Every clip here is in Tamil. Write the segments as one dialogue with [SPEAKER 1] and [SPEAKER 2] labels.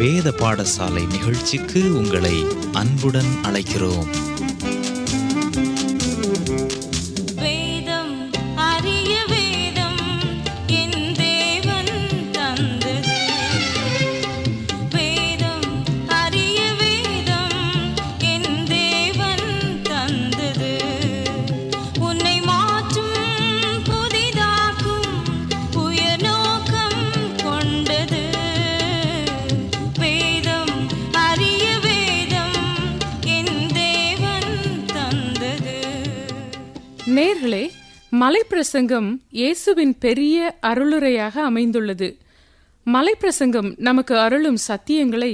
[SPEAKER 1] வேத பாடசாலை நிகழ்ச்சிக்கு உங்களை அன்புடன் அழைக்கிறோம்.
[SPEAKER 2] நேயர்களே, மலைப்பிரசங்கம் இயேசுவின் பெரிய அருளுரையாக அமைந்துள்ளது. மலைப்பிரசங்கம் நமக்கு அருளும் சத்தியங்களை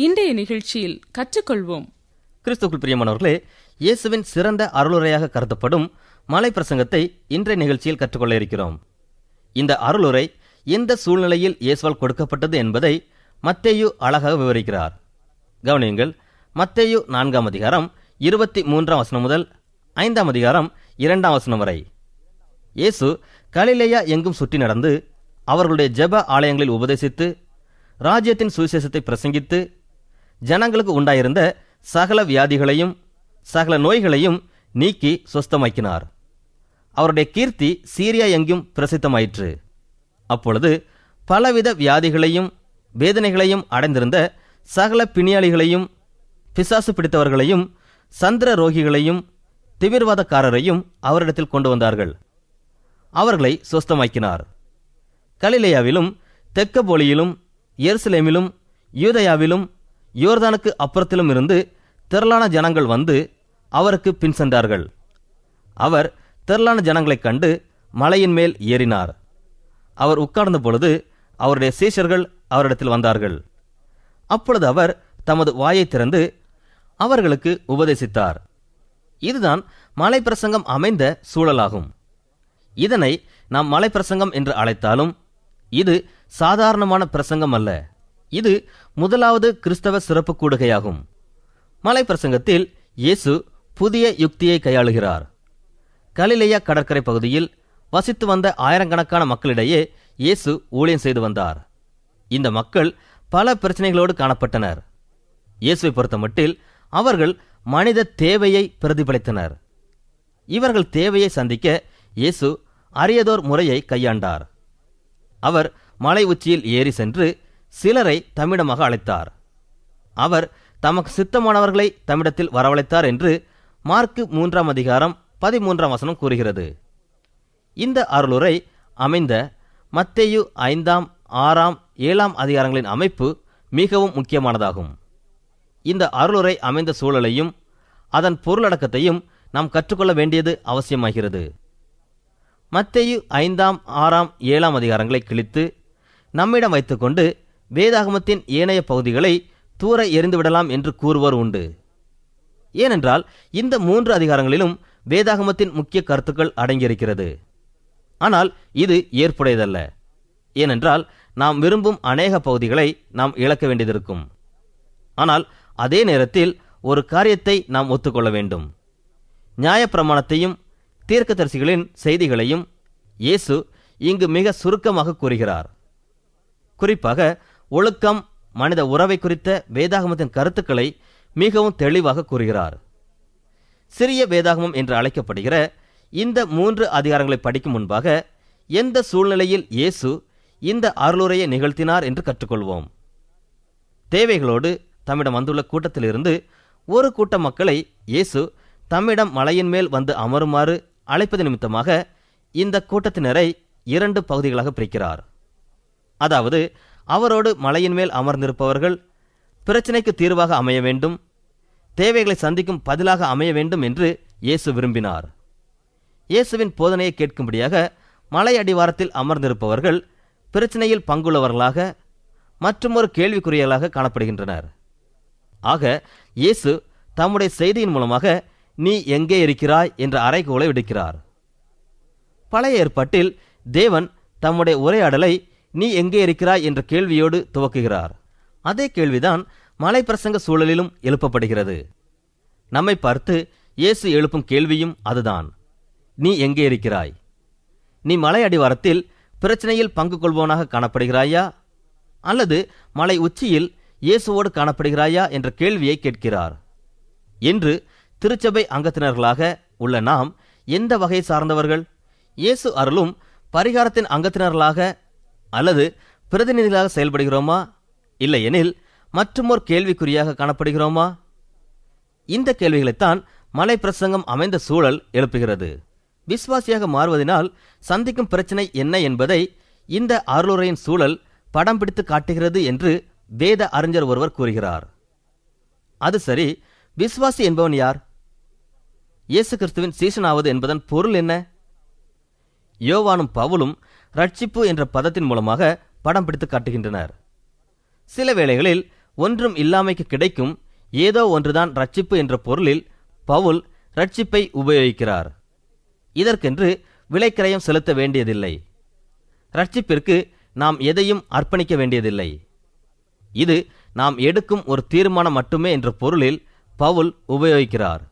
[SPEAKER 2] இன்றைய நிகழ்ச்சியில் கற்றுக்கொள்வோம்.
[SPEAKER 3] கிறிஸ்துவுக்குள் பிரியமானவர்களே, இயேசுவின் சிறந்த அருளுரையாக கருதப்படும் மலைப்பிரசங்கத்தை இன்றைய நிகழ்ச்சியில் கற்றுக்கொள்ள இருக்கிறோம். இந்த அருளுரை எந்த சூழ்நிலையில் இயேசுவால் கொடுக்கப்பட்டது என்பதை மத்தேயு அழகாக விவரிக்கிறார். கவனியுங்கள். மத்தேயு 4 அதிகாரம் 23 முதல் 5 அதிகாரம் 2 வரை. இயேசு கலிலேயா எங்கும் சுற்றி நடந்து அவர்களுடைய ஜெப ஆலயங்களில் உபதேசித்து ராஜ்யத்தின் சுவிசேஷத்தை பிரசங்கித்து ஜனங்களுக்கு உண்டாயிருந்த சகல வியாதிகளையும் சகல நோய்களையும் நீக்கி சொஸ்தமாக்கினார். அவருடைய கீர்த்தி சீரியா எங்கும் பிரசித்தமாயிற்று. அப்பொழுது பலவித வியாதிகளையும் வேதனைகளையும் அடைந்திருந்த சகல பிணியாளிகளையும் பிசாசு பிடித்தவர்களையும் சந்திர ரோகிகளையும் திமிர்வாதக்காரரையும் அவரிடத்தில் கொண்டு வந்தார்கள். அவர்களை சொஸ்தமாக்கினார். கலிலேயாவிலும் தெக்கப்போலியிலும் எருசலேமிலும் யூதயாவிலும் யோர்தானுக்கு அப்புறத்திலும் இருந்து திரளான ஜனங்கள் வந்து அவருக்கு பின் சென்றார்கள். அவர் திரளான ஜனங்களைக் கண்டு மலையின் மேல் ஏறினார். அவர் உட்கார்ந்த பொழுது அவருடைய சீஷர்கள் அவரிடத்தில் வந்தார்கள். அப்பொழுது அவர் தமது வாயை திறந்து அவர்களுக்கு உபதேசித்தார். இதுதான் மலைப்பிரசங்கம் அமைந்த சூழலாகும். இதனை நாம் மலைப்பிரசங்கம் என்று அழைத்தாலும் இது சாதாரணமான பிரசங்கம் அல்ல. இது முதலாவது கிறிஸ்தவ சிறப்பு கூடுகையாகும். மலைப்பிரசங்கத்தில் இயேசு புதிய யுக்தியை கையாளுகிறார். கலிலேயா கடற்கரை பகுதியில் வசித்து வந்த ஆயிரக்கணக்கான மக்களிடையே இயேசு ஊழியம் செய்து வந்தார். இந்த மக்கள் பல பிரச்சனைகளோடு காணப்பட்டனர். இயேசுவை பொறுத்தமட்டில் அவர்கள் மனித தேவையை பிரதிபலித்தனர். இவர்கள் தேவையை சந்திக்க இயேசு அரியதோர் முறையை கையாண்டார். அவர் மலை உச்சியில் ஏறி சென்று சிலரை தம்மிடமாக அழைத்தார். அவர் தமக்கு சித்தமானவர்களை தம்மிடத்தில் வரவழைத்தார் என்று மார்க்கு 3 அதிகாரம் 13 கூறுகிறது. இந்த அருளுரை அமைந்த மத்தேயு 5, 6, 7 அதிகாரங்களின் அமைப்பு மிகவும் முக்கியமானதாகும். இந்த அருளுரை அமைந்த சூழலையும் அதன் பொருளடக்கத்தையும் நாம் கற்றுக்கொள்ள வேண்டியது அவசியமாகிறது. மத்தேயு 5, 6, 7 அதிகாரங்களை கிழித்து நம்மிடம் வைத்துக்கொண்டு வேதாகமத்தின் ஏனைய பகுதிகளை தூர எறிந்துவிடலாம் என்று கூறுவோர் உண்டு. ஏனென்றால் இந்த 3 அதிகாரங்களிலும் வேதாகமத்தின் முக்கிய கருத்துக்கள் அடங்கியிருக்கிறது. ஆனால் இது ஏற்புடையதல்ல. ஏனென்றால் நாம் விரும்பும் அநேக பகுதிகளை நாம் இழக்க வேண்டியதிருக்கும். ஆனால் அதே நேரத்தில் ஒரு காரியத்தை நாம் ஒத்துக்கொள்ள வேண்டும். நியாயப்பிரமாணத்தையும் தீர்க்கதரிசிகளின் செய்திகளையும் இயேசு இங்கு மிக சுருக்கமாக கூறுகிறார். குறிப்பாக ஒழுக்கம், மனித உறவை குறித்த வேதாகமத்தின் கருத்துக்களை மிகவும் தெளிவாக கூறுகிறார். சிறிய வேதாகமம் என்று அழைக்கப்படுகிற இந்த 3 அதிகாரங்களை படிக்கும் முன்பாக எந்த சூழ்நிலையில் இயேசு இந்த அருளுரையை நிகழ்த்தினார் என்று கற்றுக்கொள்வோம். தேவைகளோடு தம்மிடம் வந்துள்ள கூட்டத்திலிருந்து ஒரு கூட்ட மக்களை இயேசு தம்மிடம் மலையின் மேல் வந்து அமருமாறு அழைப்பது நிமித்தமாக இந்த கூட்டத்தினரை 2 பகுதிகளாக பிரிக்கிறார். அதாவது அவரோடு மலையின் மேல் அமர்ந்திருப்பவர்கள் பிரச்சனைக்கு தீர்வாக அமைய வேண்டும், தேவைகளை சந்திக்கும் பதிலாக அமைய வேண்டும் என்று இயேசு விரும்பினார். இயேசுவின் போதனையை கேட்கும்படியாக மலை அடிவாரத்தில் அமர்ந்திருப்பவர்கள் பிரச்சனையில் பங்குள்ளவர்களாக மற்றுமொரு கேள்விக்குறியலாக காணப்படுகின்றனர். ஆக இயேசு தம்முடைய செய்தியின் மூலமாக நீ எங்கே இருக்கிறாய் என்ற அறைகூலை விடுக்கிறார். பழைய ஏற்பாட்டில் தேவன் தம்முடைய உரையாடலை நீ எங்கே இருக்கிறாய் என்ற கேள்வியோடு துவக்குகிறார். அதே கேள்விதான் மலைப்பிரசங்க சூழலிலும் எழுப்பப்படுகிறது. நம்மை பார்த்து இயேசு எழுப்பும் கேள்வியும் அதுதான், நீ எங்கே இருக்கிறாய்? நீ மலை அடிவாரத்தில் பிரச்சனையில் பங்கு கொள்வோனாக காணப்படுகிறாயா, அல்லது மலை உச்சியில் இயேசுவோடு காணப்படுகிறாயா என்ற கேள்வியை கேட்கிறார். என்று திருச்சபை அங்கத்தினர்களாக உள்ள நாம் எந்த வகையை சார்ந்தவர்கள்? இயேசு அருளும் பரிகாரத்தின் அங்கத்தினர்களாக அல்லது பிரதிநிதிகளாக செயல்படுகிறோமா? இல்லையெனில் மற்றுமோர் கேள்விக்குறியாக காணப்படுகிறோமா? இந்த கேள்விகளைத்தான் மலை பிரசங்கம் அமைந்த சூழல் எழுப்புகிறது. விசுவாசியாக மாறுவதனால் சந்திக்கும் பிரச்சனை என்ன என்பதை இந்த அருளுரையின் சூழல் படம் பிடித்து காட்டுகிறது என்று வேத அறிஞர் ஒருவர் கூறுகிறார். அது சரி, விசுவாசி என்பவன் யார்? இயேசு கிறிஸ்துவின் சீசனாவது என்பதன் பொருள் என்ன? யோவானும் பவுலும் ரட்சிப்பு என்ற பதத்தின் மூலமாக படம் பிடித்து காட்டுகின்றனர். சில வேளைகளில் ஒன்றும் இல்லாமைக்கு கிடைக்கும் ஏதோ ஒன்றுதான் ரட்சிப்பு என்ற பொருளில் பவுல் ரட்சிப்பை உபயோகிக்கிறார். இதற்கென்று விலைக்கிரயம் செலுத்த வேண்டியதில்லை. ரட்சிப்பிற்கு நாம் எதையும் அர்ப்பணிக்க வேண்டியதில்லை. இது நாம் எடுக்கும் ஒரு தீர்மானம் மட்டுமே என்ற பொருளில் பவுல் உபயோகிக்கிறார்.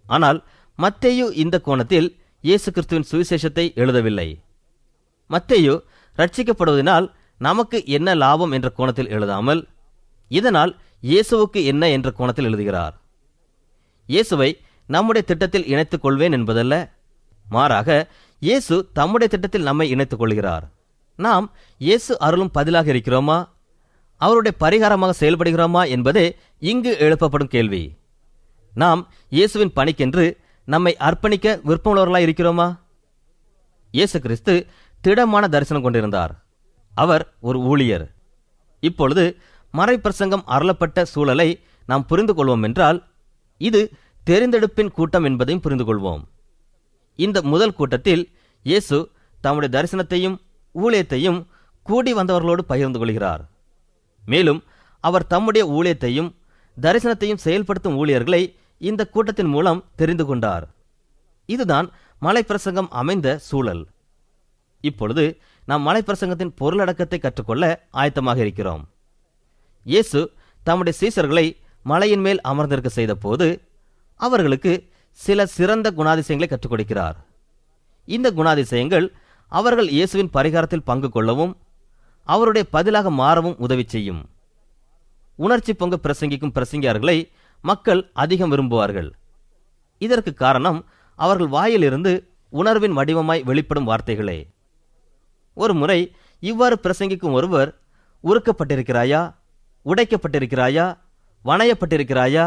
[SPEAKER 3] ஆனால் மத்தேயு இந்த கோணத்தில் இயேசு கிறிஸ்துவின் சுவிசேஷத்தை எழுதவில்லை. மத்தேயு ரட்சிக்கப்படுவதனால் நமக்கு என்ன லாபம் என்ற கோணத்தில் எழுதாமல் இதனால் இயேசுவுக்கு என்ன என்ற கோணத்தில் எழுதுகிறார். இயேசுவை நம்முடைய திட்டத்தில் இணைத்துக் கொள்வேன் என்பதல்ல, மாறாக இயேசு தம்முடைய திட்டத்தில் நம்மை இணைத்துக் கொள்கிறார். நாம் இயேசு அருளும் பதிலாக இருக்கிறோமா, அவருடைய பரிகாரமாக செயல்படுகிறோமா என்பதே இங்கு எழுப்பப்படும் கேள்வி. நாம் இயேசுவின் பணிக்கென்று நம்மை அர்ப்பணிக்க விருப்பமுள்ளவர்களாய் இருக்கிறோமா? இயேசு கிறிஸ்து திடமான தரிசனம் கொண்டிருந்தார். அவர் ஒரு ஊழியர். இப்பொழுது மறைப்பிரசங்கம் அருளப்பட்ட சூழலை நாம் புரிந்து கொள்வோம் என்றால் இது தெரிந்தெடுப்பின் கூட்டம் என்பதையும் புரிந்து கொள்வோம். இந்த முதல் கூட்டத்தில் இயேசு தம்முடைய தரிசனத்தையும் ஊழியத்தையும் கூடி வந்தவர்களோடு பகிர்ந்து கொள்கிறார். மேலும் அவர் தம்முடைய ஊழியத்தையும் தரிசனத்தையும் செயல்படுத்தும் ஊழியர்களை இந்த கூட்டத்தின் மூலம் தெரிந்து கொண்டார். இதுதான் மலைப்பிரசங்கம் அமைந்த சூழல். இப்பொழுது நாம் மலைப்பிரசங்கத்தின் பொருளடக்கத்தை கற்றுக்கொள்ள ஆயத்தமாக இருக்கிறோம். இயேசு தம்முடைய சீசர்களை மலையின் மேல் அமர்ந்திருக்க செய்த போது அவர்களுக்கு சில சிறந்த குணாதிசயங்களை கற்றுக் கொடுக்கிறார். இந்த குணாதிசயங்கள் அவர்கள் இயேசுவின் பரிகாரத்தில் பங்கு கொள்ளவும் அவருடைய பதிலாக மாறவும் உதவி செய்யும். உணர்ச்சி பொங்க பிரசங்கிக்கும் பிரசங்கியார்களை மக்கள் அதிகம் விரும்புவார்கள். இதற்கு காரணம் அவர்கள் வாயிலிருந்து உணர்வின் வடிவமாய் வெளிப்படும் வார்த்தைகளே. ஒரு முறை இவ்வாறு பிரசங்கிக்கும் ஒருவர், உருக்கப்பட்டிருக்கிறாயா, உடைக்கப்பட்டிருக்கிறாயா, வணையப்பட்டிருக்கிறாயா,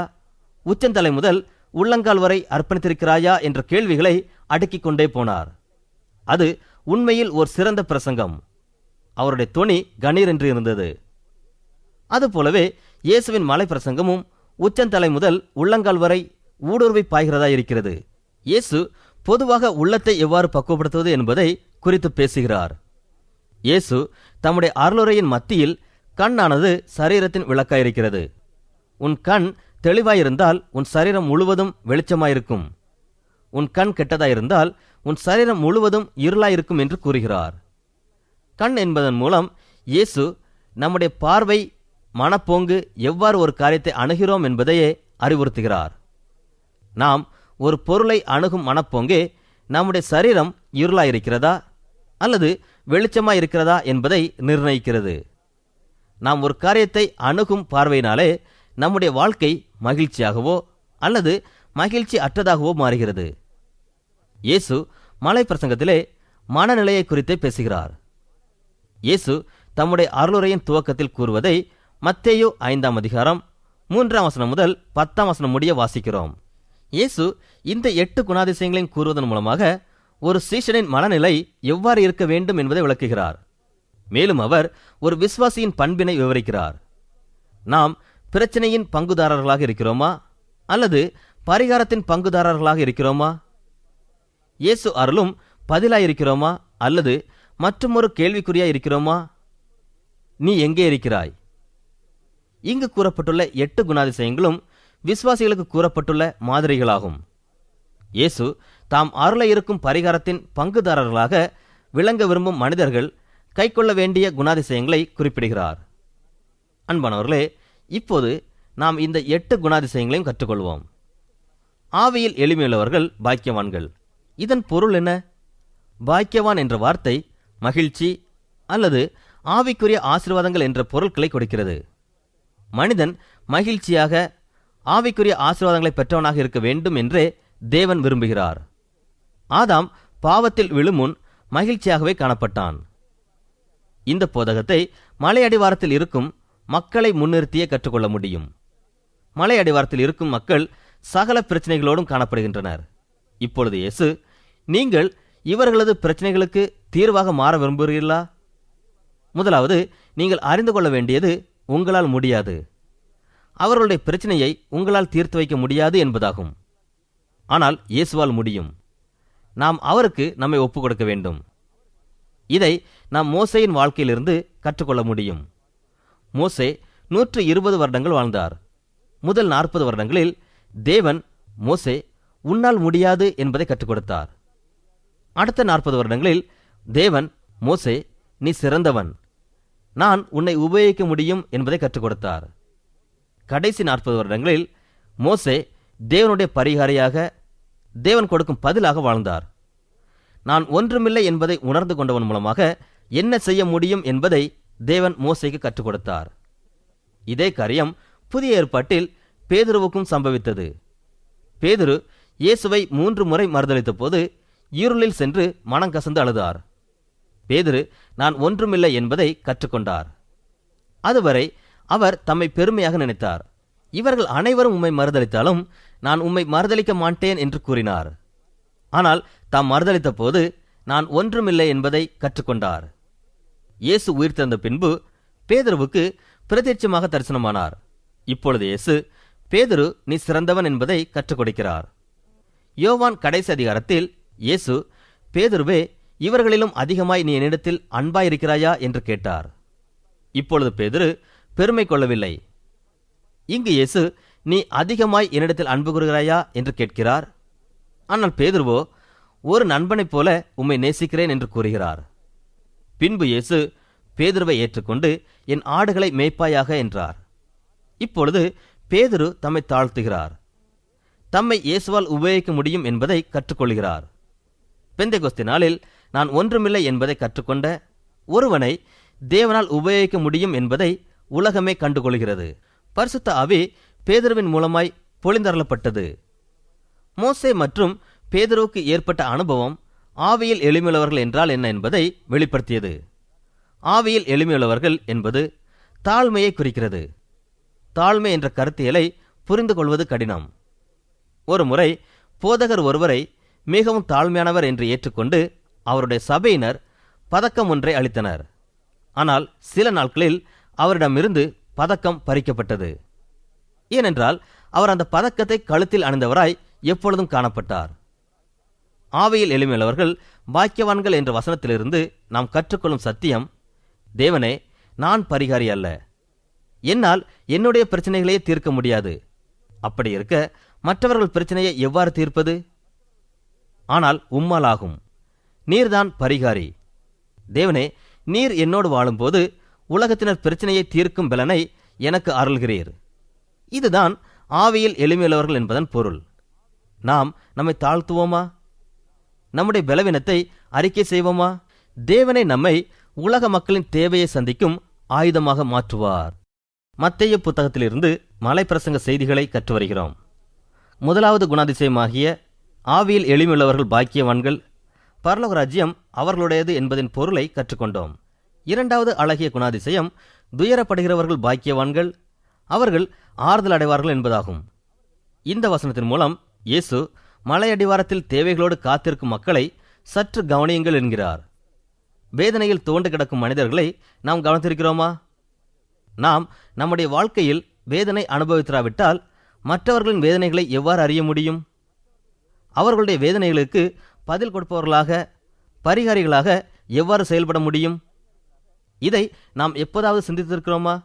[SPEAKER 3] உச்சந்தலை முதல் உள்ளங்கால் வரை அர்ப்பணித்திருக்கிறாயா என்ற கேள்விகளை அடுக்கிக் கொண்டே போனார். அது உண்மையில் ஒரு சிறந்த பிரசங்கம். அவருடைய தொனி கணீர் என்று இருந்தது. அதுபோலவே இயேசுவின் மலை பிரசங்கமும் உச்சந்தலை முதல் உள்ளங்கால் வரை ஊடுருவி பாய்கிறதா இருக்கிறது. இயேசு பொதுவாக உள்ளத்தை எவ்வாறு பக்குவப்படுத்துவது என்பதை குறித்து பேசுகிறார். இயேசு தம்முடைய அருளுரையின் மத்தியில் கண்ணானது சரீரத்தின் விளக்காயிருக்கிறது. உன் கண் தெளிவாயிருந்தால் உன் சரீரம் முழுவதும் வெளிச்சமாயிருக்கும். உன் கண் கெட்டதாயிருந்தால் உன் சரீரம் முழுவதும் இருளாயிருக்கும் என்று கூறுகிறார். கண் என்பதன் மூலம் இயேசு நம்முடைய பார்வை, மனப்போங்கு, எவ்வாறு ஒரு காரியத்தை அணுகிறோம் என்பதையே அறிவுறுத்துகிறார். நாம் ஒரு பொருளை அணுகும் மனப்போங்கே நம்முடைய சரீரம் இருளாயிருக்கிறதா அல்லது வெளிச்சமாயிருக்கிறதா என்பதை நிர்ணயிக்கிறது. நாம் ஒரு காரியத்தை அணுகும் பார்வையினாலே நம்முடைய வாழ்க்கை மகிழ்ச்சியாகவோ அல்லது மகிழ்ச்சி அற்றதாகவோ மாறுகிறது. இயேசு மலை பிரசங்கத்திலே மனநிலையை குறித்தே பேசுகிறார். இயேசு தம்முடைய அருளுரையின் துவக்கத்தில் கூறுவதை மத்தேயு 5ஆம் அதிகாரம் 3ஆம் வசனம் முதல் 10ஆம் வசனம் முடிய வாசிக்கிறோம். இயேசு இந்த 8 குணாதிசயங்களையும் கூறுவதன் மூலமாக ஒரு சீஷனின் மனநிலை எவ்வாறு இருக்க வேண்டும் என்பதை விளக்குகிறார். மேலும் அவர் ஒரு விசுவாசியின் பண்பினை விவரிக்கிறார். நாம் பிரச்சனையின் பங்குதாரர்களாக இருக்கிறோமா அல்லது பரிகாரத்தின் பங்குதாரர்களாக இருக்கிறோமா? இயேசு அருளும் பதிலாயிருக்கிறோமா அல்லது மற்றுமொரு கேள்விக்குறியாய் இருக்கிறோமா? நீ எங்கே இருக்கிறாய்? இங்கு கூறப்பட்டுள்ள 8 குணாதிசயங்களும் விசுவாசிகளுக்கு கூறப்பட்டுள்ள மாதிரிகளாகும். இயேசு தாம் அருள இருக்கும் பரிகாரத்தின் பங்குதாரர்களாக விளங்க விரும்பும் மனிதர்கள் கைக்கொள்ள வேண்டிய குணாதிசயங்களை குறிப்பிடுகிறார். அன்பானவர்களே, இப்போது நாம் இந்த 8 குணாதிசயங்களையும் கற்றுக்கொள்வோம். ஆவியில் எளிமையுள்ளவர்கள் பாக்கியவான்கள். இதன் பொருள் என்ன? பாக்கியவான் என்ற வார்த்தை மகிழ்ச்சி அல்லது ஆவிக்குரிய ஆசீர்வாதங்கள் என்ற பொருட்களை கொடுக்கிறது. மனிதன் மகிழ்ச்சியாக ஆவிக்குரிய ஆசீர்வாதங்களை பெற்றவனாக இருக்க வேண்டும் என்றே தேவன் விரும்புகிறார். ஆதாம் பாவத்தில் விழுமுன் மகிழ்ச்சியாகவே காணப்பட்டான். இந்த போதகத்தை மலை அடிவாரத்தில் இருக்கும் மக்களை முன்னிறுத்தியே கற்றுக்கொள்ள முடியும். மலை அடிவாரத்தில் இருக்கும் மக்கள் சகல பிரச்சனைகளோடும் காணப்படுகின்றனர். இப்பொழுது இயேசு, நீங்கள் இவர்களது பிரச்சனைகளுக்கு தீர்வாக மாற விரும்புகிறீர்களா? முதலாவது, நீங்கள் அறிந்து கொள்ள வேண்டியது உங்களால் முடியாது, அவர்களுடைய பிரச்சனையை உங்களால் தீர்த்து வைக்க முடியாது என்பதாகும். ஆனால் இயேசுவால் முடியும். நாம் அவருக்கு நம்மை ஒப்புக் கொடுக்க வேண்டும். இதை நாம் மோசேயின் வாழ்க்கையிலிருந்து கற்றுக்கொள்ள முடியும். மோசே 120 வருடங்கள் வாழ்ந்தார். முதல் 40 வருடங்களில் தேவன் மோசே, உன்னால் முடியாது என்பதை கற்றுக் கொடுத்தார். அடுத்த 40 வருடங்களில் தேவன் மோசே, நீ சிறந்தவன், நான் உன்னை உபயோகிக்க முடியும் என்பதை கற்றுக் கொடுத்தார். கடைசி 40 வருடங்களில் மோசே தேவனுடைய பரிகாரியாக, தேவன் கொடுக்கும் பதிலாக வாழ்ந்தார். நான் ஒன்றுமில்லை என்பதை உணர்ந்து கொண்டவன் மூலமாக என்ன செய்ய முடியும் என்பதை தேவன் மோசேக்கு கற்றுக் கொடுத்தார். இதே காரியம் புதிய ஏற்பாட்டில் பேதுருவுக்கும் சம்பவித்தது. பேதுரு இயேசுவை 3 முறை மறுதலித்த போது இருளில் சென்று மனம் கசந்து அழுதார். பேதுரு நான் ஒன்றுமில்லை என்பதை கற்றுக்கொண்டார். அதுவரை அவர் தம்மை பெருமையாக நினைத்தார். இவர்கள் அனைவரும் உம்மை மறுதலித்தாலும் நான் உம்மை மறுதலிக்க மாட்டேன் என்று கூறினார். ஆனால் தாம் மறுதலித்த போது நான் ஒன்றுமில்லை என்பதை கற்றுக்கொண்டார். இயேசு உயிர்த்தெழுந்த பின்பு பேதுருவுக்கு பிரத்யட்சமாக தரிசனமானார். இப்பொழுது இயேசு, பேதுரு நீ சிறந்தவன் என்பதை கற்றுக் கொடுக்கிறார். யோவான் கடைசி அதிகாரத்தில் இயேசு, பேதுருவே, இவர்களிலும் அதிகமாய் நீ என்னிடத்தில் அன்பாயிருக்கிறாயா என்று கேட்டார். இப்பொழுது பேதுரு பெருமை கொள்ளவில்லை. இங்கு இயேசு, நீ அதிகமாய் என்னிடத்தில் அன்பு கூறுகிறாயா என்று கேட்கிறார். ஆனால் பேதுருவோ, ஒரு நண்பனைப் போல உம்மை நேசிக்கிறேன் என்று கூறுகிறார். பின்பு இயேசு பேதுருவை ஏற்றுக்கொண்டு, என் ஆடுகளை மேய்ப்பாயாக என்றார். இப்பொழுது பேதுரு தம்மை தாழ்த்துகிறார். தம்மை இயேசுவால் உபயோகிக்க முடியும் என்பதை கற்றுக்கொள்கிறார். பெந்தெகோஸ்தே நாளில் நான் ஒன்றுமில்லை என்பதை கற்றுக்கொண்ட ஒருவனை தேவனால் உபயோகிக்க முடியும் என்பதை உலகமே கண்டுகொள்கிறது. பரிசுத்த ஆவி பேதுருவின் மூலமாய் பொழிந்தருளப்பட்டது. மோசே மற்றும் பேதுருவுக்கு ஏற்பட்ட அனுபவம் ஆவியில் எளிமையுள்ளவர்கள் என்றால் என்ன என்பதை வெளிப்படுத்தியது. ஆவியில் எளிமையுள்ளவர்கள் என்பது தாழ்மையை குறிக்கிறது. தாழ்மை என்ற கருத்தியலை புரிந்து கொள்வது கடினம். ஒரு முறை போதகர் ஒருவரை மிகவும் தாழ்மையானவர் என்று ஏற்றுக்கொண்டு அவருடைய சபையினர் பதக்கம் ஒன்றை அளித்தனர். ஆனால் சில நாட்களில் அவரிடமிருந்து பதக்கம் பறிக்கப்பட்டது. ஏனென்றால் அவர் அந்த பதக்கத்தை கழுத்தில் அணிந்தவராய் எப்பொழுதும் காணப்பட்டார். ஆவியில் எளிமையுள்ளவர்கள் பாக்கியவான்கள் என்ற வசனத்திலிருந்து நாம் கற்றுக்கொள்ளும் சத்தியம், தேவனே, நான் பரிகாரி அல்ல, என்னால் என்னுடைய பிரச்சனைகளையே தீர்க்க முடியாது. அப்படி இருக்க மற்றவர்கள் பிரச்சனையை எவ்வாறு தீர்ப்பது? ஆனால் உம்மால் ஆகும். நீர்தான் பரிகாரி. தேவனே, நீர் என்னோடு வாழும்போது உலகத்தினர் பிரச்சனையை தீர்க்கும் பலனை எனக்கு அருள்கிறீர். இதுதான் ஆவியில் எளிமையுள்ளவர்கள் என்பதன் பொருள். நாம் நம்மை தாழ்த்துவோமா? நம்முடைய பலவீனத்தை அறிக்கை செய்வோமா? தேவனை நம்மை உலக மக்களின் தேவையை சந்திக்கும் ஆயுதமாக மாற்றுவார். மத்தேயு புத்தகத்திலிருந்து மலைப்பிரசங்க செய்திகளை கற்று வருகிறோம். முதலாவது குணாதிசயமாகிய ஆவியில் எளிமையுள்ளவர்கள் பாக்கியவான்கள், பரலோக ராஜ்யம் அவர்களுடையது என்பதின் பொருளை கற்றுக்கொண்டோம். இரண்டாவது அழகிய குணாதிசயம் துயரப்படுகிறவர்கள் பாக்கியவான்கள், அவர்கள் ஆறுதல் அடைவார்கள் என்பதாகும். இந்த வசனத்தின் மூலம் இயேசு மலையடிவாரத்தில் தேவைகளோடு காத்திருக்கும் மக்களை சற்று கவனியுங்கள் என்கிறார். வேதனையில் தோண்டு கிடக்கும் மனிதர்களை நாம் கவனித்திருக்கிறோமா? நாம் நம்முடைய வாழ்க்கையில் வேதனை அனுபவித்திராவிட்டால் மற்றவர்களின் வேதனைகளை எவ்வாறு அறிய முடியும்? அவர்களுடைய வேதனைகளுக்கு பதில் கொடுப்பவர்களாக, பரிகாரிகளாக எவ்வாறு செயல்பட முடியும்? இதை நாம் எப்போதாவது சிந்தித்திருக்கிறோமா?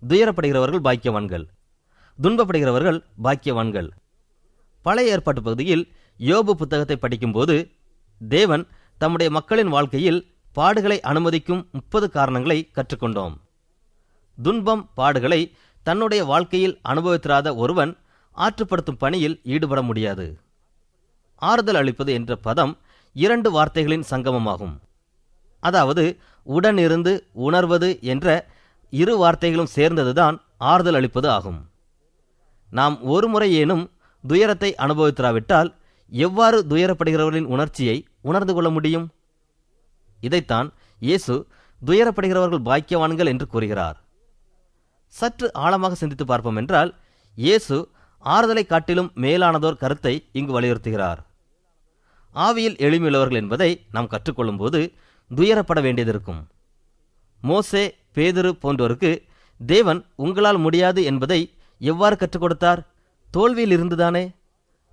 [SPEAKER 3] துயரப்படுகிறவர்கள் பாக்கியவான்கள், துன்பப்படுகிறவர்கள் பாக்கியவான்கள். பழைய ஏற்பாட்டு பகுதியில் யோபு புத்தகத்தை படிக்கும்போது தேவன் தம்முடைய மக்களின் வாழ்க்கையில் பாடுகளை அனுமதிக்கும் 30 காரணங்களை கற்றுக்கொண்டோம். துன்பம், பாடுகளை தன்னுடைய வாழ்க்கையில் அனுபவித்திராத ஒருவன் ஆற்றுப்படுத்தும் பணியில் ஈடுபட முடியாது. ஆறுதல் அளிப்பது என்ற பதம் 2 வார்த்தைகளின் சங்கமமாகும். அதாவது உடனிருந்து உணர்வது என்ற இரு வார்த்தைகளும் சேர்ந்ததுதான் ஆறுதல் அளிப்பது ஆகும். நாம் ஒரு முறையேனும் துயரத்தை அனுபவித்திராவிட்டால் எவ்வாறு துயரப்படுகிறவர்களின் உணர்ச்சியை உணர்ந்து கொள்ள முடியும்? இதைத்தான் இயேசு துயரப்படுகிறவர்கள் பாக்கியவான்கள் என்று கூறுகிறார். சற்று ஆழமாக சிந்தித்து பார்ப்போம் என்றால், இயேசு ஆறுதலை காட்டிலும் மேலானதோர் கருத்தை இங்கு வலியுறுத்துகிறார். ஆவியில் எளிமையுள்ளவர்கள் என்பதை நாம் கற்றுக்கொள்ளும் போது துயரப்பட வேண்டியதிருக்கும். மோசே, பேதுரு போன்றோருக்கு தேவன் உங்களால் முடியாது என்பதை எவ்வாறு கற்றுக் கொடுத்தார்? தோல்வியில் இருந்துதானே.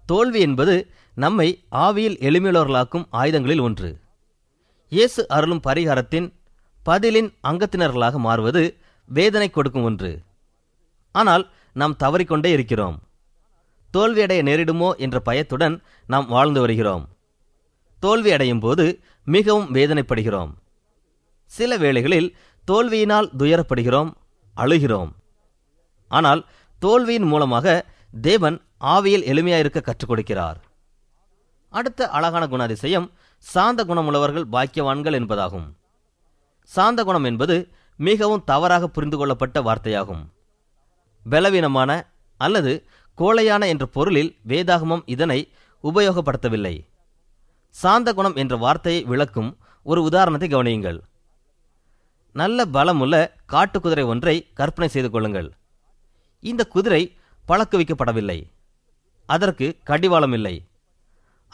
[SPEAKER 3] தோல்வி என்பது நம்மை ஆவியில் எளிமையுள்ளவர்களாக்கும் ஆயுதங்களில் ஒன்று. இயேசு அருளும் பரிகாரத்தின் பதிலின் அங்கத்தினர்களாக மாறுவது வேதனை கொடுக்கும் ஒன்று. ஆனால் நாம் தவறிக்கொண்டே இருக்கிறோம். தோல்வியடைய நேரிடுமோ என்ற பயத்துடன் நாம் வாழ்ந்து வருகிறோம். தோல்வி அடையும் போது மிகவும் வேதனைப்படுகிறோம். சில வேளைகளில் தோல்வியினால் துயரப்படுகிறோம், அழுகிறோம். ஆனால் தோல்வியின் மூலமாக தேவன் ஆவியில் எளிமையாயிருக்க கற்றுக் கொடுக்கிறார். அடுத்த அழகான குணாதிசயம் சாந்த குணமுள்ளவர்கள் பாக்கியவான்கள் என்பதாகும். சாந்த குணம் என்பது மிகவும் தவறாக புரிந்து கொள்ளப்பட்ட வார்த்தையாகும். பலவீனமான அல்லது கோழையான என்ற பொருளில் வேதாகமம் இதனை உபயோகப்படுத்தவில்லை. சாந்த குணம் என்ற வார்த்தையை விளக்கும் ஒரு உதாரணத்தை கவனியுங்கள். நல்ல பலமுள்ள காட்டுக்குதிரை ஒன்றை கற்பனை செய்து கொள்ளுங்கள். இந்த குதிரை பழக்குவிக்கப்படவில்லை. அதற்கு கடிவாளம் இல்லை.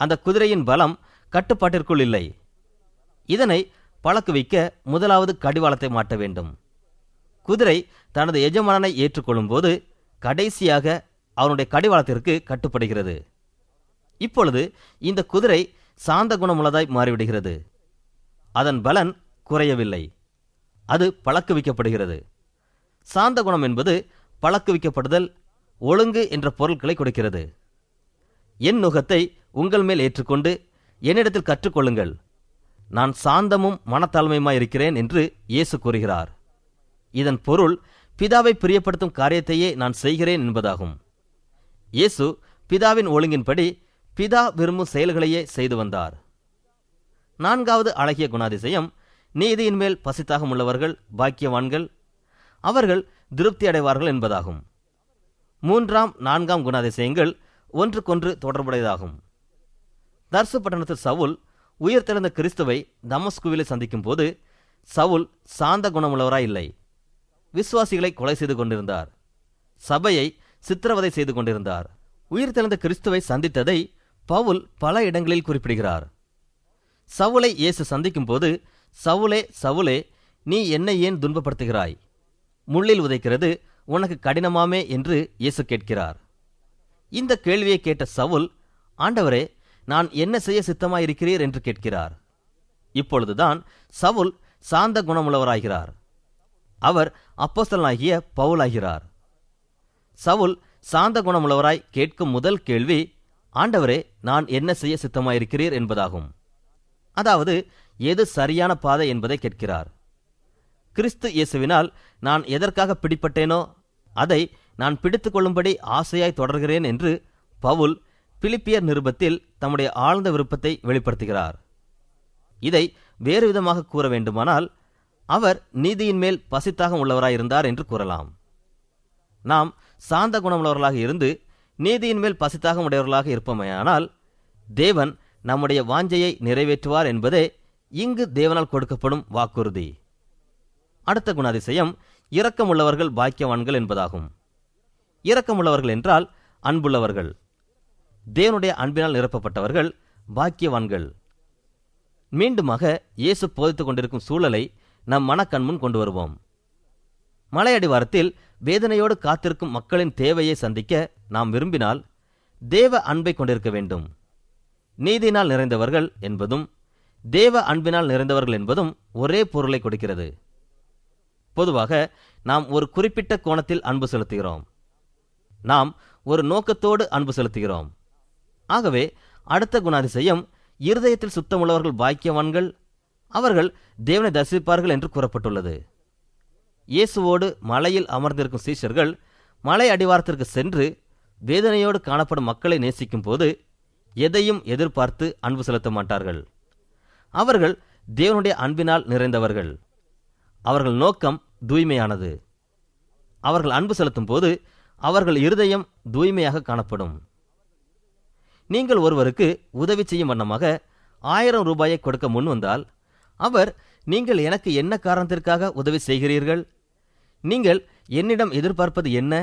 [SPEAKER 3] அந்த குதிரையின் பலம் கட்டுப்பாட்டிற்குள் இல்லை. இதனை பழக்குவிக்க முதலாவது கடிவாளத்தை மாட்ட வேண்டும். குதிரை தனது எஜமானனை ஏற்றுக்கொள்ளும் போது கடைசியாக அவனுடைய கடிவாளத்திற்கு கட்டுப்படுகிறது. இப்பொழுது இந்த குதிரை சாந்த குணமுள்ளதாய் மாறிவிடுகிறது. அதன் பலன் குறையவில்லை. அது பழக்குவிக்கப்படுகிறது. சாந்த குணம் என்பது பழக்குவிக்கப்படுதல், ஒழுங்கு என்ற பொருட்களை கொடுக்கிறது. என் நுகத்தை உங்கள் மேல் ஏற்றுக்கொண்டு என்னிடத்தில் கற்றுக்கொள்ளுங்கள், நான் சாந்தமும் மனத்தாழ்மையுமாயிருக்கிறேன் என்று இயேசு கூறுகிறார். இதன் பொருள் பிதாவை பிரியப்படுத்தும் காரியத்தையே நான் செய்கிறேன் என்பதாகும். இயேசு பிதாவின் ஒழுங்கின்படி பிதா விரும்பும் செயல்களையே செய்து வந்தார். நான்காவது அழகிய குணாதிசயம் நீதியின் மேல் பசித்தாகம் உள்ளவர்கள் பாக்கியவான்கள், அவர்கள் திருப்தி அடைவார்கள் என்பதாகும். மூன்றாம் நான்காம் குணாதிசயங்கள் ஒன்றுக்கொன்று தொடர்புடையதாகும். தர்சு பட்டணத்தில் சவுல் உயிர்த்தெழுந்த கிறிஸ்துவை தமஸ்குவிலே சந்திக்கும் போது சவுல் சாந்த குணமுள்ளவராய் இல்லை. விசுவாசிகளை கொலை செய்து கொண்டிருந்தார். சபையை சித்திரவதை செய்து கொண்டிருந்தார். உயிர்த்தெழுந்த கிறிஸ்துவை சந்தித்ததை பவுல் பல இடங்களில் குறிப்பிடுகிறார். சவுலை இயேசு சந்திக்கும் போது, சவுலே சவுலே, நீ என்னை ஏன் துன்பப்படுத்துகிறாய்? முள்ளில் உதைக்கிறது உனக்கு கடினமாமே என்று இயேசு கேட்கிறார். இந்த கேள்வியை கேட்ட சவுல், ஆண்டவரே, நான் என்ன செய்ய சித்தமாயிருக்கிறீர் என்று கேட்கிறார். இப்பொழுதுதான் சவுல் சாந்த குணமுள்ளவராகிறார். அவர் அப்போஸ்தலனாகிய பவுலாகிறார். சவுல் சாந்த குணமுள்ளவராய் கேட்கும் முதல் கேள்வி, ஆண்டவரே, நான் என்ன செய்ய சித்தமாயிருக்கிறீர் என்பதாகும். அதாவது எது சரியான பாதை என்பதை கேட்கிறார். கிறிஸ்து இயேசுவினால் நான் எதற்காக பிடிப்பட்டேனோ அதை நான் பிடித்துக் கொள்ளும்படி ஆசையாய் தொடர்கிறேன் என்று பவுல் பிலிப்பியர் நிருபத்தில் தம்முடைய ஆழ்ந்த விருப்பத்தை வெளிப்படுத்துகிறார். இதை வேறு விதமாக கூற வேண்டுமானால், அவர் நீதியின் மேல் பசித்தாகம் உள்ளவராயிருந்தார் என்று கூறலாம். நாம் சாந்த குணமுள்ளவர்களாக இருந்து நீதியின் மேல் பசித்தாகம் உடையவர்களாக இருப்போமேயானால் தேவன் நம்முடைய வாஞ்சையை நிறைவேற்றுவார் என்பதே இங்கு தேவனால் கொடுக்கப்படும் வாக்குறுதி. அடுத்த குணாதிசயம் இரக்கமுள்ளவர்கள் பாக்கியவான்கள் என்பதாகும். இரக்கமுள்ளவர்கள் என்றால் அன்புள்ளவர்கள். தேவனுடைய அன்பினால் நிரப்பப்பட்டவர்கள் பாக்கியவான்கள். மீண்டுமாக இயேசு போதித்துக் கொண்டிருக்கும் சூழலை நம் மனக்கண்முன் கொண்டு வருவோம். மலையடிவாரத்தில் வேதனையோடு காத்திருக்கும் மக்களின் தேவையை சந்திக்க நாம் விரும்பினால் தேவ அன்பை கொண்டிருக்க வேண்டும். நீதியினால் நிறைந்தவர்கள் என்பதும் தேவ அன்பினால் நிறைந்தவர்கள் என்பதும் ஒரே பொருளை கொடுக்கிறது. பொதுவாக நாம் ஒரு குறிப்பிட்ட கோணத்தில் அன்பு செலுத்துகிறோம். நாம் ஒரு நோக்கத்தோடு அன்பு செலுத்துகிறோம். ஆகவே அடுத்த குணாதிசயம் இருதயத்தில் சுத்தமுள்ளவர்கள் பாக்கியவான்கள், அவர்கள் தேவனை தரிசிப்பார்கள் என்று கூறப்பட்டுள்ளது. இயேசுவோடு மலையில் அமர்ந்திருக்கும் சீஷர்கள் மலை அடிவாரத்திற்கு சென்று வேதனையோடு காணப்படும் மக்களை நேசிக்கும் போது எதையும் எதிர்பார்த்து அன்பு செலுத்த மாட்டார்கள். அவர்கள் தேவனுடைய அன்பினால் நிறைந்தவர்கள். அவர்கள் நோக்கம் தூய்மையானது. அவர்கள் அன்பு செலுத்தும் போது அவர்கள் இருதயம் தூய்மையாக காணப்படும். நீங்கள் ஒருவருக்கு உதவி செய்யும் வண்ணமாக 1000 ரூபாயை கொடுக்க முன் வந்தால் அவர், நீங்கள் எனக்கு என்ன காரணத்திற்காக உதவி செய்கிறீர்கள்? நீங்கள் என்னிடம் எதிர்பார்ப்பது என்ன?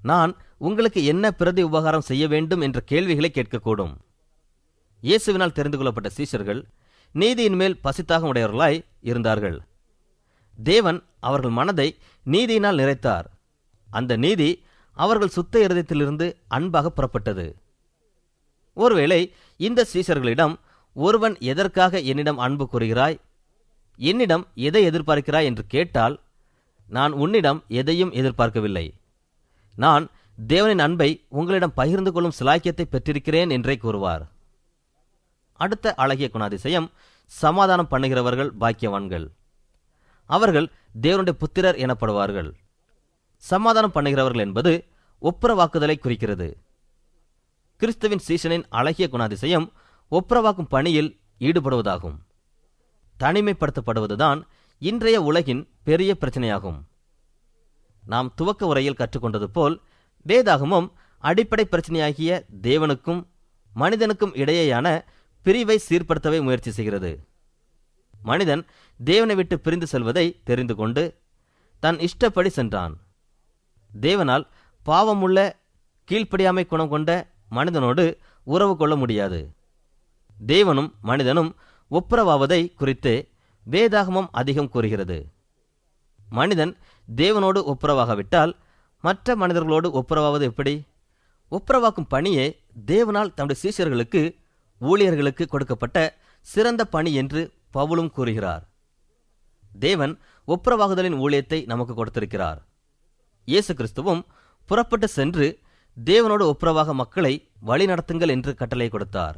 [SPEAKER 3] நான் உங்களுக்கு என்ன பிரதி உபகாரம் செய்ய வேண்டும் என்ற கேள்விகளை கேட்கக்கூடும். இயேசுவினால் தெரிந்து கொள்ளப்பட்ட சீஷர்கள் நீதியின் மேல் பசித்தாக உடையவர்களாய் இருந்தார்கள். தேவன் அவர்கள் மனதை நீதியினால் நிறைத்தார். அந்த நீதி அவர்கள் சுத்த இருதயத்திலிருந்து அன்பாக புறப்பட்டது. ஒருவேளை இந்த சீஷர்களிடம் ஒருவன் எதற்காக என்னிடம் அன்பு கூறுகிறாய், என்னிடம் எதை எதிர்பார்க்கிறாய் என்று கேட்டால், நான் உன்னிடம் எதையும் எதிர்பார்க்கவில்லை, நான் தேவனின் அன்பை உங்களிடம் பகிர்ந்து கொள்ளும் சிலாக்கியத்தை பெற்றிருக்கிறேன் என்றே கூறுவார். அடுத்த அழகிய குணாதிசயம், சமாதானம் பண்ணுகிறவர்கள் பாக்கியவான்கள். அவர்கள் தேவனுடைய புத்திரர் எனப்படுவார்கள். சமாதானம் பண்ணுகிறவர்கள் என்பது ஒப்புரவாக்குதலை குறிக்கிறது. கிறிஸ்துவின் சீஷனின் அழகிய குணாதிசயம் ஒப்புரவாக்கும் பணியில் ஈடுபடுவதாகும். தனிமைப்படுத்தப்படுவதுதான் இன்றைய உலகின் பெரிய பிரச்சனையாகும். நாம் துவக்க உரையில் கற்றுக்கொண்டது போல் வேதாகமம் அடிப்படை பிரச்சனையாகிய தேவனுக்கும் மனிதனுக்கும் இடையேயான பிரிவை சீர்படுத்தவே முயற்சி செய்கிறது. மனிதன் தேவனை விட்டு பிரிந்து செல்வதை தெரிந்து கொண்டு தன் இஷ்டப்படி சென்றான். தேவனால் பாவமுள்ள கீழ்ப்படியாமை குணம் கொண்ட மனிதனோடு உறவு கொள்ள முடியாது. தேவனும் மனிதனும் ஒப்புரவாவதை குறித்து வேதாகமம் அதிகம் கூறுகிறது. மனிதன் தேவனோடு ஒப்புரவாகாவிட்டால் மற்ற மனிதர்களோடு ஒப்புரவாவது எப்படி? ஒப்புரவாக்கும் பணியே தேவனால் தம்முடைய சீஷர்களுக்கு, ஊழியர்களுக்கு கொடுக்கப்பட்ட சிறந்த பணி என்று பவுலும் கூறுகிறார். தேவன் ஒப்புரவாகுதலின் ஊழியத்தை நமக்கு கொடுத்திருக்கிறார். இயேசு கிறிஸ்துவும் புறப்பட்டு சென்று தேவனோடு ஒப்புரவாக மக்களை வழி நடத்துங்கள் என்று கட்டளை கொடுத்தார்.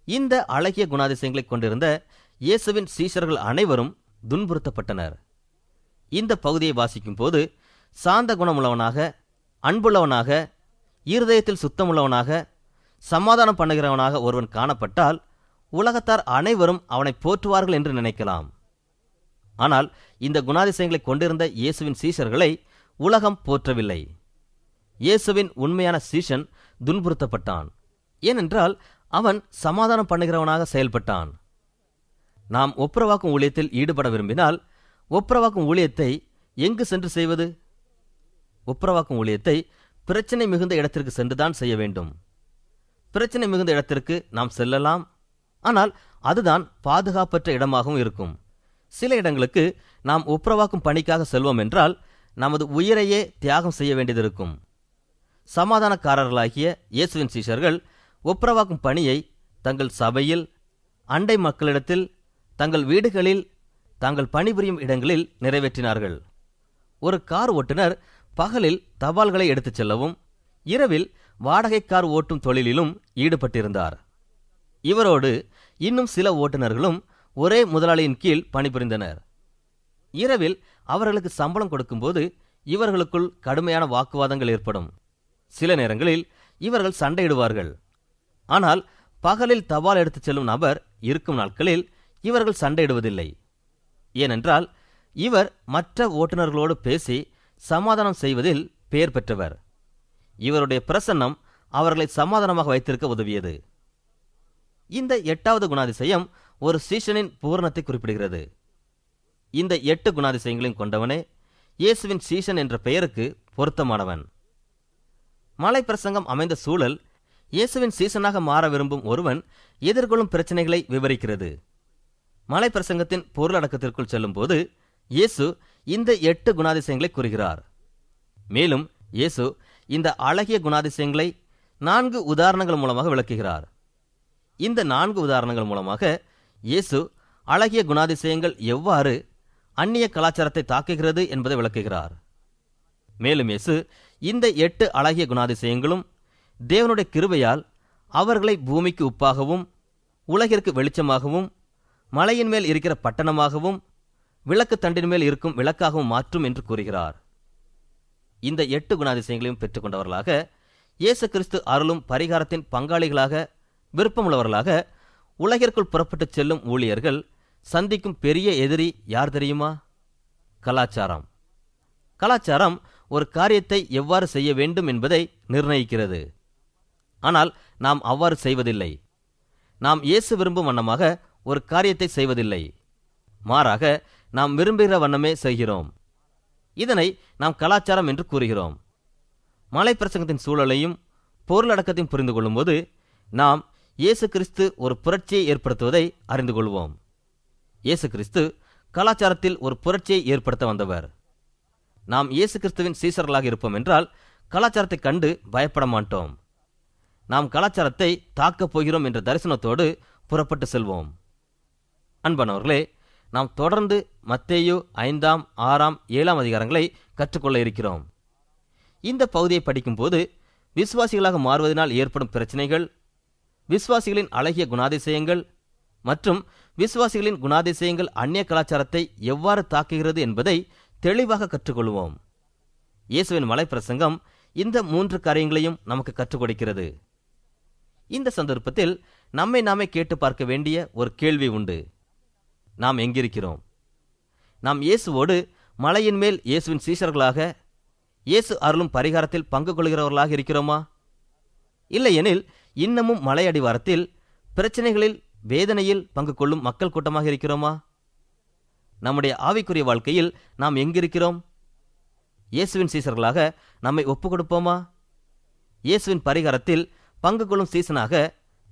[SPEAKER 3] இந்த அழகிய குணாதிசயங்களை கொண்டிருந்த இயேசுவின் சீஷர்கள் அனைவரும் துன்புறுத்தப்பட்டனர். இந்த பகுதியை வாசிக்கும் போது சாந்த குணமுள்ளவனாக, அன்புள்ளவனாக, இருதயத்தில் சுத்தமுள்ளவனாக, சமாதானம் பண்ணுகிறவனாக ஒருவன் காணப்பட்டால் உலகத்தார் அனைவரும் அவனை போற்றுவார்கள் என்று நினைக்கலாம். ஆனால் இந்த குணாதிசயங்களை கொண்டிருந்த இயேசுவின் சீஷர்களை உலகம் போற்றவில்லை. இயேசுவின் உண்மையான சீஷன் துன்புறுத்தப்பட்டான். ஏனென்றால் அவன் சமாதானம் பண்ணுகிறவனாக செயல்பட்டான். நாம் ஒப்புரவாக்கும் ஊழியத்தில் ஈடுபட விரும்பினால் ஒப்புரவாக்கும் ஊழியத்தை எங்கு சென்று செய்வது? ஒப்புரவாக்கும் ஊழியத்தை பிரச்சனை மிகுந்த இடத்திற்கு சென்றுதான் செய்ய வேண்டும். பிரச்சனை மிகுந்த இடத்திற்கு நாம் செல்லலாம், ஆனால் அதுதான் பாதுகாப்பற்ற இடமாகவும் இருக்கும். சில இடங்களுக்கு நாம் ஒப்புரவாக்கும் பணிக்காக செல்வோம் என்றால் நமது உயிரையே தியாகம் செய்ய வேண்டியது இருக்கும். சமாதானக்காரர்களாகிய இயேசுவின் சீஷர்கள் ஒப்புரவாக்கும் பணியை தங்கள் சபையில், அண்டை மக்களிடத்தில், தங்கள் வீடுகளில், தாங்கள் பணிபுரியும் இடங்களில் நிறைவேற்றினார்கள். ஒரு கார் ஓட்டுநர் பகலில் தபால்களை எடுத்துச் செல்லவும், இரவில் வாடகை கார் ஓட்டும் தொழிலிலும் ஈடுபட்டிருந்தார். இவரோடு இன்னும் சில ஓட்டுநர்களும் ஒரே முதலாளியின் கீழ் பணிபுரிந்தனர். இரவில் அவர்களுக்கு சம்பளம் கொடுக்கும்போது இவர்களுக்குள் கடுமையான வாக்குவாதங்கள் ஏற்படும். சில நேரங்களில் இவர்கள் சண்டையிடுவார்கள். ஆனால் பகலில் தபால் எடுத்துச் செல்லும் நபர் இருக்கும் நாட்களில் இவர்கள் சண்டையிடுவதில்லை. ஏனென்றால் இவர் மற்ற ஓட்டுநர்களோடு பேசி சமாதானம் செய்வதில் பெயர் பெற்றவர். இவருடைய பிரசன்னம் அவர்களை சமாதானமாக வைத்திருக்க உதவியது. இந்த 8வது குணாதிசயம் ஒரு சீஷனின் பூரணத்தை குறிப்பிடுகிறது. இந்த 8 குணாதிசயங்களையும் கொண்டவனே இயேசுவின் சீஷன் என்ற பெயருக்கு பொருத்தமானவன். மலை பிரசங்கம் அமைந்த சூழல் இயேசுவின் சீசனாக மாற விரும்பும் ஒருவன் எதிர்கொள்ளும் பிரச்சனைகளை விவரிக்கிறது. மலை பிரசங்கத்தின் பொருளடக்கத்திற்குள் செல்லும் போது இயேசு இந்த 8 குணாதிசயங்களை கூறுகிறார். மேலும் இயேசு இந்த அழகிய குணாதிசயங்களை 4 உதாரணங்கள் மூலமாக விளக்குகிறார். இந்த 4 உதாரணங்கள் மூலமாக இயேசு அழகிய குணாதிசயங்கள் எவ்வாறு அந்நிய கலாச்சாரத்தை தாக்குகிறது என்பதை விளக்குகிறார். மேலும் இயேசு இந்த 8 அழகிய குணாதிசயங்களும் தேவனுடைய கிருபையால் அவர்களை பூமிக்கு உப்பாகவும், உலகிற்கு வெளிச்சமாகவும், மலையின் மேல் இருக்கிற பட்டணமாகவும், விளக்கு தண்டின் மேல் இருக்கும் விளக்காகவும் மாற்றும் என்று கூறுகிறார். இந்த 8 குணாதிசயங்களையும் பெற்றுக்கொண்டவர்களாக இயேசு கிறிஸ்து அருளும் பரிகாரத்தின் பங்காளிகளாக, விருப்பமுள்ளவர்களாக உலகிற்குள் புறப்பட்டுச் செல்லும் ஊழியர்கள் சந்திக்கும் பெரிய எதிரி யார் தெரியுமா? கலாச்சாரம். கலாச்சாரம் ஒரு காரியத்தை எவ்வாறு செய்ய வேண்டும் என்பதை நிர்ணயிக்கிறது. ஆனால் நாம் அவ்வாறு செய்வதில்லை. நாம் இயேசு விரும்பும் வண்ணமாக ஒரு காரியத்தை செய்வதில்லை. மாறாக நாம் விரும்புகிற வண்ணமே செய்கிறோம். இதனை நாம் கலாச்சாரம் என்று கூறுகிறோம். மலை பிரசங்கத்தின் சூழலையும் பொருளடக்கத்தையும் புரிந்து கொள்ளும்போது நாம் இயேசு கிறிஸ்து ஒரு புரட்சியை ஏற்படுத்துவதை அறிந்து கொள்வோம். இயேசு கிறிஸ்து கலாச்சாரத்தில் ஒரு புரட்சியை ஏற்படுத்த வந்தவர். நாம் இயேசு கிறிஸ்துவின் சீசர்களாக இருப்போம் என்றால் கலாச்சாரத்தை கண்டு பயப்பட மாட்டோம். நாம் கலாச்சாரத்தை தாக்கப் போகிறோம் என்ற தரிசனத்தோடு புறப்பட்டு செல்வோம். அன்பானவர்களே, நாம் தொடர்ந்து மத்தேயு 5, 6, 7 அதிகாரங்களை கற்றுக்கொள்ள இருக்கிறோம். இந்த பகுதியை படிக்கும்போது விசுவாசிகளாக மாறுவதனால் ஏற்படும் பிரச்சனைகள், விசுவாசிகளின் அழகிய குணாதிசயங்கள் மற்றும் விசுவாசிகளின் குணாதிசயங்கள் அந்நிய கலாச்சாரத்தை எவ்வாறு தாக்குகிறது என்பதை தெளிவாக கற்றுக்கொள்வோம். இயேசுவின் மலை பிரசங்கம் இந்த 3 காரியங்களையும் நமக்கு கற்றுக் கொடுக்கிறது. இந்த சந்தர்ப்பத்தில் நம்மை நாமே கேட்டு பார்க்க வேண்டிய ஒரு கேள்வி உண்டு. நாம் எங்கிருக்கிறோம்? நாம் இயேசுவோடு மலையின் மேல் இயேசுவின் சீஷர்களாக, இயேசு அருளும் பரிகாரத்தில் பங்கு கொள்கிறவர்களாக இருக்கிறோமா? இல்லையெனில் இன்னமும் மலை அடிவாரத்தில் பிரச்சனைகளில், வேதனையில் பங்கு கொள்ளும் மக்கள் கூட்டமாக இருக்கிறோமா? நம்முடைய ஆவிக்குரிய வாழ்க்கையில் நாம் எங்கிருக்கிறோம்? இயேசுவின் சீசர்களாக நம்மை ஒப்புக் கொடுப்போமா? இயேசுவின் பரிகாரத்தில் பங்கு கொள்ளும் சீசனாக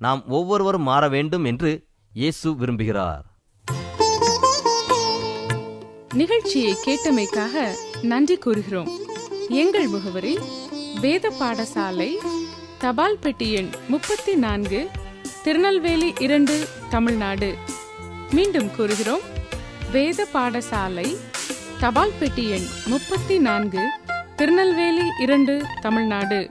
[SPEAKER 3] நாம் ஒவ்வொருவரும் மாற வேண்டும் என்று இயேசு விரும்புகிறார்.
[SPEAKER 2] நிகழ்ச்சியை கேட்டமைக்காக நன்றி கூறுகிறோம். எங்கள் முகவரி: வேத பாடசாலை, தபால் பெட்டி எண் 34, திருநெல்வேலி 2, தமிழ்நாடு. மீண்டும் கூறுகிறோம்: வேத பாடசாலை, தபால் பெட்டி எண் 34, திருநெல்வேலி 2, தமிழ்நாடு.